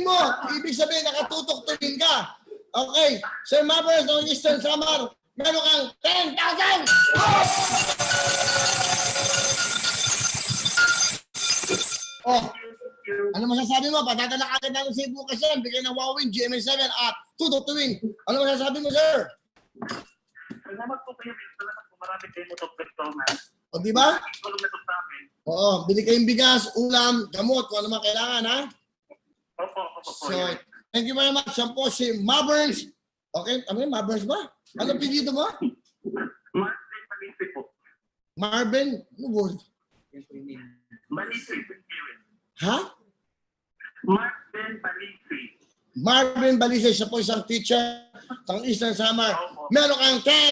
tuwing mo, ibig sabihin nakatutok tuwing ka. Okay, Sir Mavers ng Eastern Samar, meron kang 10,000! Oh, ano masasabi mo? Patadala ka agad ng Cebu kasi yan. Bigay ng Wowin, GMA7 at tutok tuwing. Ano masasabi mo, sir? Salamat po kayo. Salamat po. Marami kayo mo na. O, di ba? Tulong na ito sa amin. Oo, bili kayong bigas, ulam, gamot, kung ano man kailangan, ha? Opo. So, thank you very much. Yan po si Maverns. Okay, ano yung Maverns ba? Ano pinito mo? Marvin Balisay po. Marvin? Ano word? Balisay. Ha? Marvin Balisay. Marvin Balisay, siya po isang teacher ng Eastern Samar. Meron kang